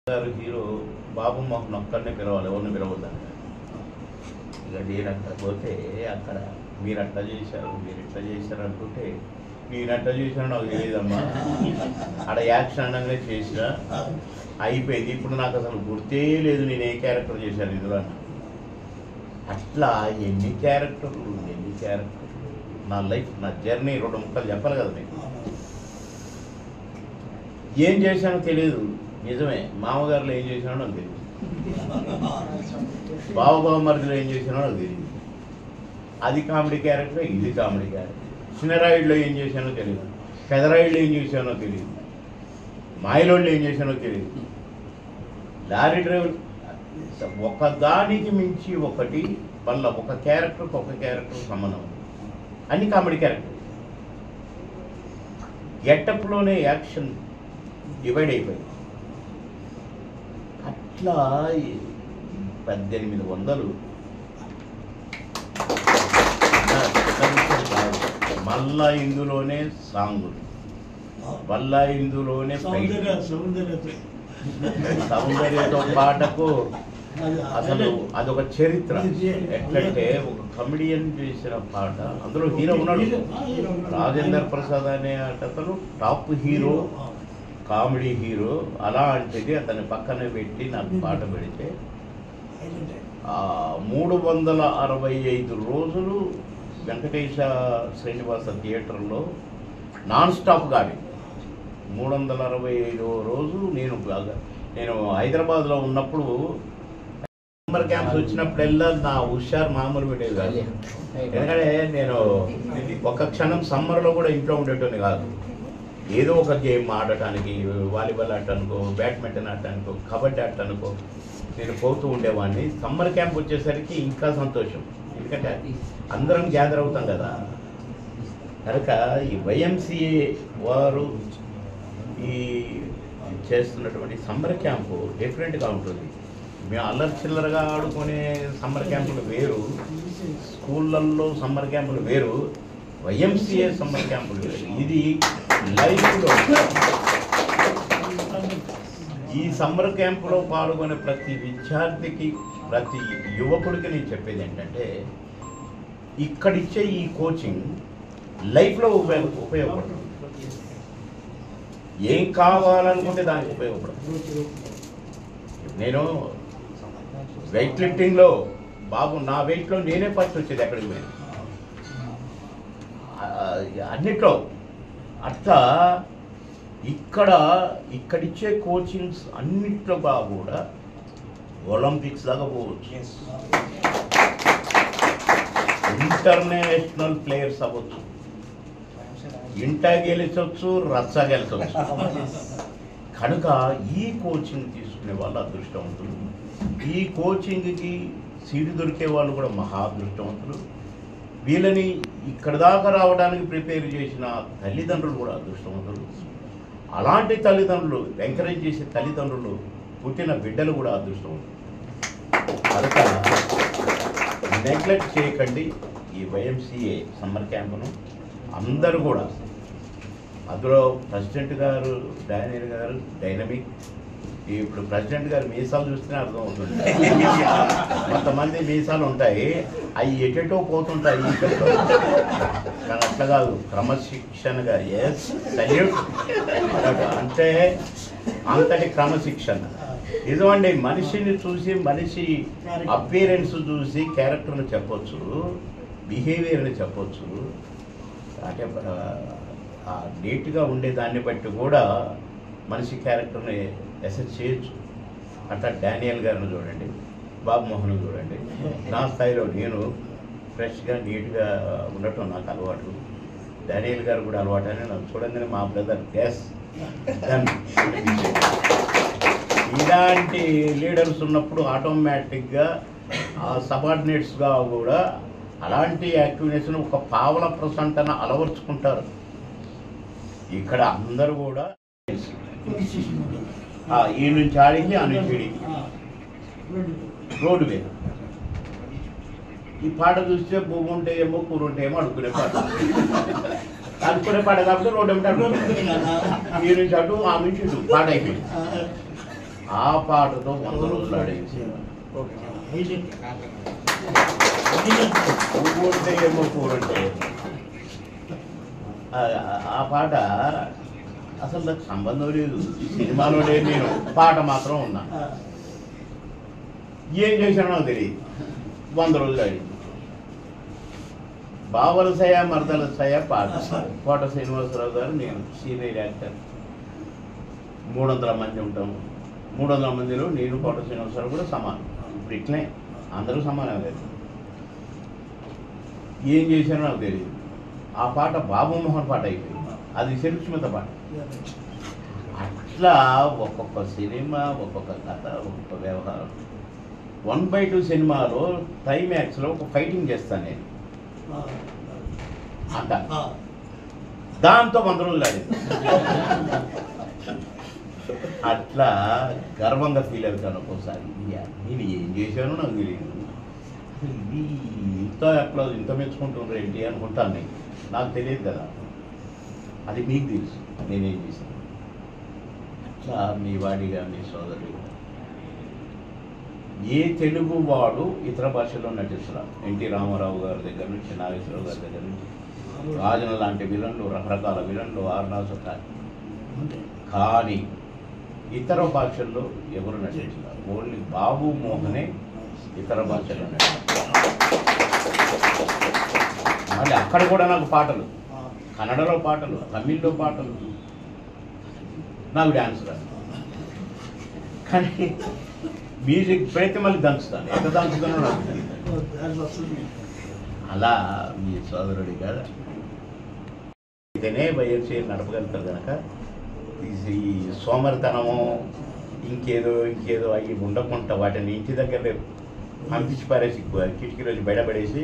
గారు హీరో బాబు మోహన్ ఒక్కరినే పిలవాలి, ఎవరిని పిలవద్దని. ఇక నేను అక్కడ పోతే అక్కడ మీరు అట్లా చేశారు, మీరు ఇట్లా చేశారు అంటుంటే నేను అట్లా చేశాను నాకు తెలియదమ్మా, అక్కడ యాక్షన్ అనగానే చేసిన అయిపోయింది. ఇప్పుడు నాకు అసలు గుర్తే లేదు నేను ఏ క్యారెక్టర్ చేశాను ఇందులో. అట్లా ఎన్ని క్యారెక్టర్లు నా లైఫ్, నా జర్నీ 2 ముక్కలు చెప్పాలి కదా మీకు. ఏం చేశానో తెలియదు నిజమే, మామగారులో ఏం చేశానో నాకు తెలియదు, బావమరిదిలో ఏం చేశానో నాకు తెలియదు. అది కామెడీ క్యారెక్టర్, ఇది కామెడీ క్యారెక్టర్. చిన్నరాయుడులో ఏం చేశానో తెలియదు, పెదరాయుడులో ఏం చేశానో తెలియదు, మాయలోళ్ళు ఏం చేశానో తెలియదు. లారీ డ్రైవర్ ఒకదానికి మించి ఒకటి, మళ్ళీ ఒక క్యారెక్టర్ సంబంధం, అన్ని కామెడీ క్యారెక్టర్. గెటప్లోనే యాక్షన్ డివైడ్ అయిపోయింది. అట్లా 1800 మళ్ళా ఇందులోనే సాంగులు, మళ్ళా ఇందులోనే సౌందర్యతో పాటకు అసలు అదొక చరిత్ర. ఎట్లంటే ఒక కమెడియన్ చేసిన పాట, అందులో హీరో ఉన్నాడు రాజేందర్ ప్రసాద్ అనే అతను, టాప్ హీరో, కామెడీ హీరో. అలాంటిది అతని పక్కన పెట్టి నాకు పాట పెడితే 365 రోజులు వెంకటేశ శ్రీనివాస థియేటర్లో నాన్ స్టాప్గా ఆడి 365వ రోజు నేను హైదరాబాద్లో ఉన్నప్పుడు సమ్మర్ క్యాంప్స్ వచ్చినప్పుడల్లా నా హుషారు మామూలు పెట్టేది కాదు. ఎందుకంటే నేను ఒక్క క్షణం సమ్మర్లో కూడా ఇంట్లో ఉండేటోని కాదు. ఏదో ఒక గేమ్ ఆడటానికి, వాలీబాల్ ఆడటానికో, బ్యాడ్మింటన్ ఆడటానికో, కబడ్డీ ఆడటానికో నేను పోతూ ఉండేవాడిని. సమ్మర్ క్యాంప్ వచ్చేసరికి ఇంకా సంతోషం, ఎందుకంటే అందరం గ్యాదర్ అవుతాం కదా. కనుక ఈ వైఎంసీఏ వారు ఈ చేస్తున్నటువంటి సమ్మర్ క్యాంపు డిఫరెంట్గా ఉంటుంది. మేము అల్లరి చిల్లరగా ఆడుకునే సమ్మర్ క్యాంపులు వేరు, స్కూళ్ళల్లో సమ్మర్ క్యాంపులు వేరు, వైఎంసీఏ సమ్మర్ క్యాంపులు వేరు. ఇది లైఫ్లో ఈ సమ్మర్ క్యాంపులో పాల్గొనే ప్రతి విద్యార్థికి, ప్రతి యువకుడికి నేను చెప్పేది ఏంటంటే, ఇక్కడిచ్చే ఈ కోచింగ్ లైఫ్లో ఉపయోగపడుతుంది. ఏం కావాలనుకుంటే దానికి ఉపయోగపడుతుంది. నేను వెయిట్ లిఫ్టింగ్లో నా వెయిట్లో నేనే ఫస్ట్ వచ్చేది ఎక్కడికి పోయి, అన్నిట్లో. అట్లా ఇక్కడిచ్చే కోచింగ్స్ అన్నిట్లోగా కూడా ఒలింపిక్స్ దాకా పోవచ్చు, ఇంటర్నేషనల్ ప్లేయర్స్ అవ్వచ్చు, ఇంటా గెలిచవచ్చు, రచ్చ గెలిచవచ్చు. కనుక ఈ కోచింగ్ తీసుకునే వాళ్ళు అదృష్టవంతులు, ఈ కోచింగ్కి సీటు దొరికే వాళ్ళు కూడా మహా అదృష్టవంతులు. వీళ్ళని ఇక్కడ దాకా రావడానికి ప్రిపేర్ చేసిన తల్లిదండ్రులు కూడా అదృష్టవంతులు. అలాంటి తల్లిదండ్రులు, ఎంకరేజ్ చేసే తల్లిదండ్రులు, పుట్టిన బిడ్డలు కూడా అదృష్టవంతులు. కనుక నెగ్లెక్ట్ చేయకండి ఈ వైఎంసీఏ సమ్మర్ క్యాంపును. అందరూ కూడా, అందులో ప్రెసిడెంట్ గారు డానియల్ గారు డైనమిక్. ఇప్పుడు ప్రెసిడెంట్ గారు మీసాలు చూస్తేనే అర్థమవుతుంది. కొంతమంది మీసాలు ఉంటాయి, అవి ఎటెటో పోతుంటాయి. కానీ అట్లా కాదు, క్రమశిక్షణగా. Yes, salute. అంటే అంతటి క్రమశిక్షణ నిజమండి. మనిషిని చూసి, మనిషి అపియరెన్స్ చూసి క్యారెక్టర్ని చెప్పొచ్చు, బిహేవియర్ని చెప్పొచ్చు. అంటే నీట్గా ఉండే దాన్ని బట్టి కూడా మనిషి క్యారెక్టర్ని అసెస్ చేయొచ్చు. అట్లా డానియల్ గారిని చూడండి, బాబు మోహన్ చూడండి. నా స్థాయిలో నేను ఫ్రెష్గా నీట్గా ఉండటం నాకు అలవాటు, డానియల్ గారు కూడా అలవాటు అని నాకు చూడంగానే మా బ్రదర్ గ్యాస్. ఇలాంటి లీడర్స్ ఉన్నప్పుడు ఆటోమేటిక్గా సబార్డినేట్స్గా కూడా అలాంటి యాక్టివ్నెస్ను 1% అలవర్చుకుంటారు. ఇక్కడ అందరూ కూడా ఈ నుంచి ఆడింది, ఆ నుంచి ఆడింది రోడ్డు మీద. ఈ పాట చూస్తే భూమి ఉంటే ఏమో, కూర ఉంటే ఏమో అనుకునే పాట. అనుకునే పాట కాబట్టి రోడ్డు ఏమిటి అనుకుంటున్నాను. ఈ నుంచి అటు, ఆ నుంచి ఇటు పాట అయిపోయింది. ఆ పాటతో 100 రోజులు ఆడేది సినిమా. పువ్వుంటే ఏమో పూరంటే ఆ పాట అసలు నాకు సంబంధం లేదు, సినిమాలో లేదు, నేను పాట మాత్రం ఉన్నా. ఏం చేశానో నాకు తెలియదు. 100 రోజులు ఆడింది. బావల సయ మరదల సయ పాట, కోట శ్రీనివాసరావు గారు, నేను సీనియర్ యాక్టర్. 300 మంది ఉంటాము. 300 మందిలో నేను కోట శ్రీనివాసరావు కూడా సమానం. ఇప్పుడు ఇట్లనే అందరూ సమానం లేదు. ఏం చేశానో నాకు తెలియదు. ఆ పాట బాబుమోహన్ పాట అయిపోయింది, అది సురక్షిత పాట. అట్లా ఒక్కొక్క సినిమా, ఒక్కొక్క కథ, ఒక్కొక్క వ్యవహారం. 1/2 సినిమాలో క్లైమాక్స్లో ఒక ఫైటింగ్ చేస్తాను నేను అంట, దాంతో 100 రోజులు ఆడింది. అట్లా గర్వంగా ఫీల్ అవుతాను ఒక్కోసారి. నేను ఏం చేశానో నాకు తెలియదు. ఇది ఇంత ఎట్లా ఇంత మెచ్చుకుంటున్నారు ఏంటి అనుకుంటాను. నేను నాకు తెలియదు కదా, అది మీకు తెలుసు నేనేం చేశాను. అట్లా మీ వాడిగా, మీ సోదరుడిగా ఏ తెలుగు వాడు ఇతర భాషల్లో నటిస్తున్నారు. ఎన్టీ రామారావు గారి దగ్గర నుంచి, నాగేశ్వరరావు గారి దగ్గర నుంచి, రాజన లాంటి విలన్లు, రకరకాల విలన్లు, ఆర్నాసు. కానీ ఇతర భాషల్లో ఎవరు నటించారు? ఓన్లీ బాబు మోహనే ఇతర భాషల్లో నటించారు. మళ్ళీ అక్కడ కూడా నాకు పాటలు, కన్నడలో పాటలు, తమిళ్లో పాటలు, నాకు డ్యాన్స్ రాదు. కానీ మ్యూజిక్ పెడితే మళ్ళీ దంచుతాను, ఎంత దంచుతానో నాకు అలా మీ సోదరుడి కదా. ఇదనే వైఎస్సీ నడపగలుగుతారు కనుక ఈ సోమరితనము ఇంకేదో అవి ఉండకుండా వాటిని ఇంటి దగ్గర పంపించి పారేసి కిటికీ రోజు బయటపడేసి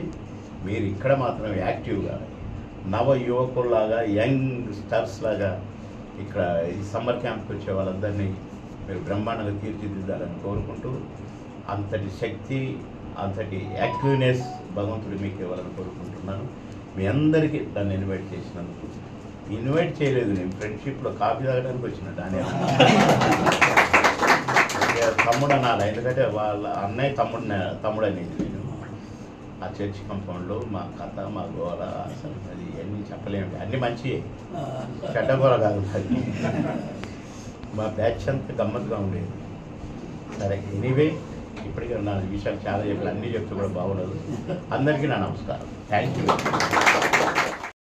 మీరు ఇక్కడ మాత్రం యాక్టివ్గా నవ యువకుల్లాగా, యంగ్ స్టార్స్ లాగా ఇక్కడ ఈ సమ్మర్ క్యాంప్కి వచ్చే వాళ్ళందరినీ మీరు బ్రహ్మాండంగా తీర్చిదిద్దాలని కోరుకుంటూ, అంతటి శక్తి, అంతటి యాక్టివ్నెస్ భగవంతుడు మీకు ఇవ్వాలని కోరుకుంటున్నాను. మీ అందరికీ దాన్ని ఇన్వైట్ చేసినందుకు. ఇన్వైట్ చేయలేదు, నేను ఫ్రెండ్షిప్లో కాఫీ తాగడానికి వచ్చినట్టు అని తమ్ముడు అనాలి, ఎందుకంటే వాళ్ళ అన్నయ్య తమ్ముడు అనేది. నేను ఆ చర్చ్ కంపౌండ్లో మా కథ, మా గోల, అసలు అది అన్నీ చెప్పలేము. అన్నీ మంచివే, చెడ్డ గోల కాదు. అది మా బ్యాచ్ అంతా గమ్మత్తుగా ఉండేది. సరే, ఎనీవే ఇప్పటికే నా విషయాలు చాలా చెప్పాలి, అన్నీ చెప్తే కూడా బాగుండదు. అందరికీ నా నమస్కారం. Thank you.